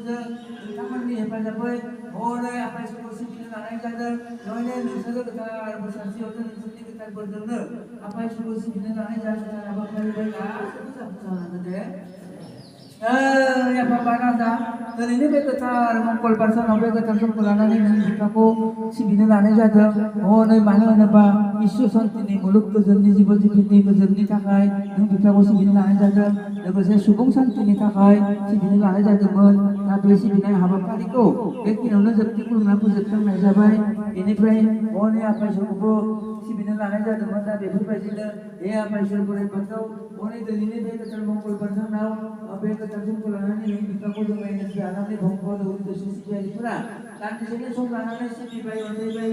नोंथांमोननि हेफाजाबै हनै आफा इसोरखौ सिबिनो लानाय जादों नयनो नोंसोरो गोथार बोरसानस्रियावनो नोंसोरनि गोथार बोरजोंनो आफा इसोरखौ सिबिनो लानाय जादों हाबाफारिबाय गासैबो जाफुंसारलांगोन दे आफा बाराजा दिनैनि बे गोथार मंगलबार सानाव बे गोथार समखौ लानानै नोंनि बिफाखौ सिबिनो लानाय जादों हनै मानो होनोबा बिश्व शान्तिनि मुलुग गोजोननि जिब जिबिनि गोजोननि थाखाय नों बिफाखौ सिबिनो लानाय जादों लोगोसे सुबुं शान्तिनि थाखाय सिबिनो लानाय जादोंमोन दा बे सिबिनाय हाबाफारिखौ बेखिनियावनो जोबथि खुलुमना फोजोबस्रांनाय जाबाय बेनिफ्राय हनै आफा इसोरखौबो सिबिनो लानाय जादोंमोन दा बेफोरबायदिनो हे आफा इसोर बोराइ बाथौ हनै दिनैनि बे गोथार मंगलबार सानाव बे गोथार समखौ लानानै नों बिफाखौ जों नायनोसै लानानै भक्त दौरि दौसि सिबियारिफोरा दान्दिसेनो सम लानानै सिबिबाय अनसायबाय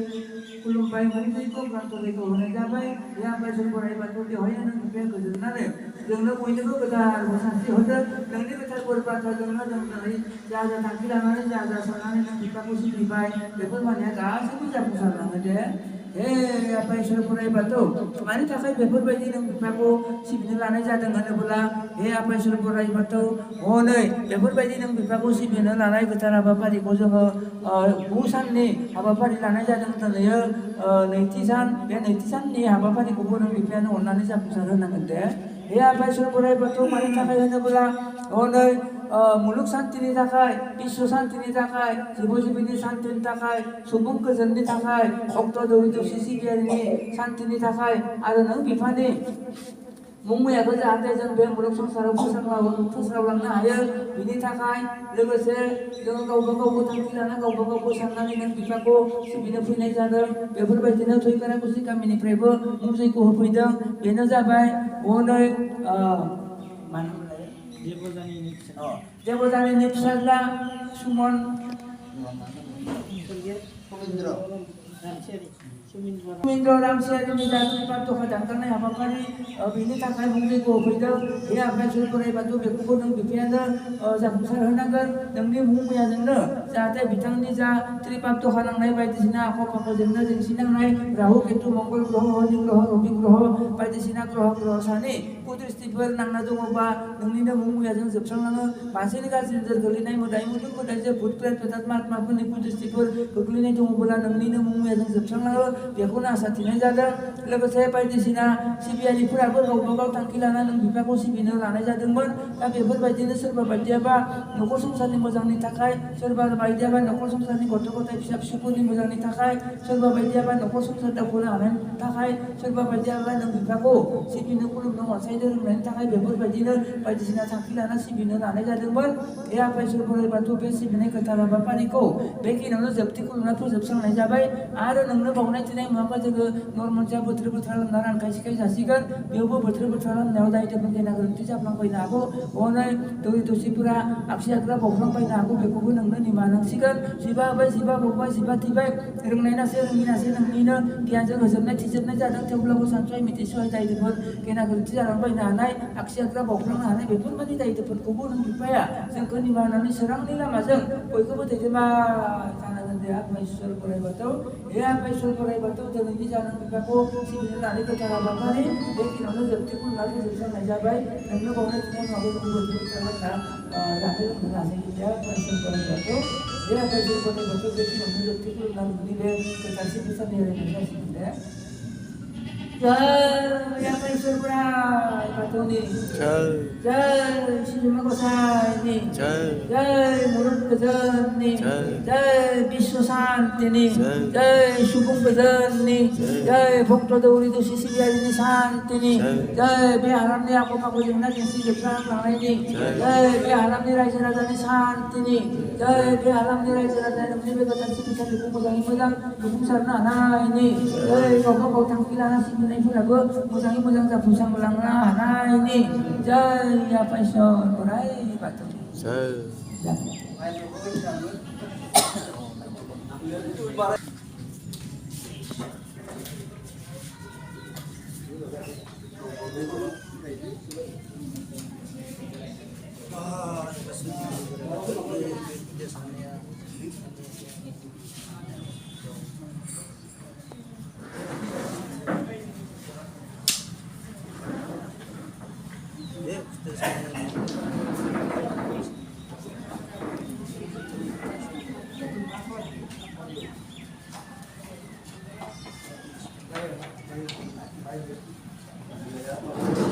खुलुमबाय मुंजोंखौ गांखौखौ होनाय जाबाय बे आफा इसोर बोराइ बाथौ बेवहायनो नों बिफाया गोजोननानै जोंनो बयनोबो गोथार सानस्रि होदों नोंनि गोथार बोर बाथ्राजोंनो जों दिनै जा जा थांखि लानानै जा जा साननानै नों बिफाखौ सिबिबाय बेफोर माने गासैबो जाफुंसारलाङो दे हे आफा इसोर बोराइ बाथौ मानि थाखाय बेफोरबायदि नों बिफाखौ सिबिनो लानाय जादों होनोब्ला हे आफा इसोर बोराइ बाथौ हनै बेफोरबायदि नों बिफाखौ सिबिनो लानाय गोथार हाबाफारिखौ जोङो 9 साननि हाबाफारि लानाय जादों दिनै नैथि सान बे नैथि साननि हाबाफारिखौबो नों बिफायानो अननानै जाफुंसार होनांगोन दे हे आफा इसोर बोराइ बाथौ मानि थाखाय होनोब्ला हनै मुलुग शान्तिनि थाखाय बिश्व शान्तिनि थाखाय जिब जिबिनि शान्तिनि थाखाय सुबुं गोजोननि थाखाय भक्त दौरि दौसि सिबियारिनि शान्तिनि थाखाय आरो नों बिफानि मुं मैयाखौ जाहाथे जों बे मुलुग संसाराव फोस्रावलांनो हायो बिनि थाखाय लोगोसे जों गावबा गावबो थांखि लाना गावबा गावबो साननानै नों बिफाखौ सिबिनो फैनाय जादों बेफोरबायदिनो थैखाराकुसि गामिनिफ्रायबो मुं जैग' होफैदों बेनो जाबाय हनै देबजानिनि फिसाज्ला सुमन सुमिन्द्र रामसियारिनि जाथि दखा दानगारनाय हाबाफारि बेनि थाखाय मुं जैग' होफैदों बे आफा इसोर बोराइ बाथौ बेखौबो नों बिफायानो जाफुंसार होनांगोन नोंनि मुं मैयाजोंनो जाहाथे बिथांनि जा त्रिपाप दखा नांनाय बायदिसिना आख' फाख' जेंना जेंसि नांनाय राहु केतु मंगल ग्रह हनि ग्रह रबि ग्रह बायदिसिना ग्रह सानि कुदृष्टिफोर नांना दङबा नोंनिनो मुं मैयाजों जोबस्रांलाङो मानसिनि गाज्रि नोजोर गोलैनाय मोदाय मुलुग मोदायजो भुट प्रेत प्रेतात्मा आत्माफोरनि कुदृष्टिफोर गोग्लैनाय दङब्ला नोंनिनो मुं मैयाजों जोबस्रांलाङो बेखौनो आसा थिनाय जादों लोगोसे बायदिसिना सिबियारिफोराबो गावबा गाव थांखि लाना नों बिफाखौ सिबिनो लानाय जादोंमोन दा बेफोरबायदिनो सोरबा बायदियाबा न'खर संसारनि मोजांनि थाखाय सोरबा बायदियाबा न'खर संसारनि गथ' गथाय फिसा फिसौफोरनि मोजांनि थाखाय सोरबा बायदियाबा न'खर संसार दावखोनो हानायनि थाखाय सोरबा बायदियाबा नों बिफाखौ सिबिनो खुलुमनो अनसायनो रोंनायनि थाखाय बेफोरबायदिनो बायदिसिना थांखि लाना सिबिनो लानाय जादोंमोन बे आफा इसोर बोराइ बाथौ बे सिबिनाय गोथार हाबाफारिखौ बेखिनियावनो जोबथि खुलुमना फोजोबस्रांनाय जाबाय आरो नोंनो बावनाय दिनाय मुवाखौ जोङो नरमनसिया बोथोर बोथोर लोमना रानखाय सिखाय जासिगोन बेयावबो बोथोर बोथोर लोमनायाव दायथ'फोर गेना गोरोन्थि जाफ्लांफैनो हागौ हनै दौरि दौसिफोरा आगसि आग्रा बावफ्लांफैनो हागौ बेखौबो नोंनो निमाहा नांसिगोन जिबा होबाय जिबा बावबाय जिबा थैबाय रोंनायनासो रोङिनासो नोंनिनो गियानजों होजोबनाय थिजोबनाय जादों थेवब्लाबो सानस'हाय मिथिस'हाय दायथ'फोर गेना गोरोन्थि जालांफैनो हानाय आगसि आग्रा बावफ्लांनो हानाय बेफोरबायदि दायथ'फोरखौबो नों बिफाया जोंखौ निमाहा होनानै सोरांनि लामाजों बयखौबो दैदेनबाय थानांगोन दे आफा इसोर बोराइ बाथौ हे आफा इसोर बोराइ बाथौ दिनैनि जानो बिफाखौ सिबिनो लानाय गोथार हाबाफारि बेखिनियावनो जोबथि खुलुमना फोजोबस्रांनाय जाबाय नोंनो बावनाय दिनाय माबाखौ बोथोर जाहाथे लोंनो हानायनि दे आफा इसोर बोराइ बाथौ हे आफा इसोर बोराइ बाथौ बेखिनियावनो जोबथि खुलुमना नोंनि बे गोथार सिबिसारनि रायज्लायनाय जासिगोन दे जय आफा इसोर बोराइ बाथौनि जय सिबिमा गसाइनि जय मुलुग गोजोननि जय बिश्व शान्तिनि जय सुबुं गोजोननि जय भक्त दौरि दौसि सिबियारिनि शान्तिनि जय बे हालामनि आख' फाख' जेंना जेंसि जोबस्रांलांनायनि जय बे हालामनि रायजो राजानि शान्तिनि जय बे हालामनि रायजो राजाया नोंनि बे गोथार सिबिसालिखौ मोजाङै मोजां जाफुंसारनो हानायनि जय गावबा गाव थांखि लाना सिबिनायफोराबो मोजाङै मोजां जाफुंसारलांनो हानायनि जय आफा इसोर बोराइ बाथौ 네.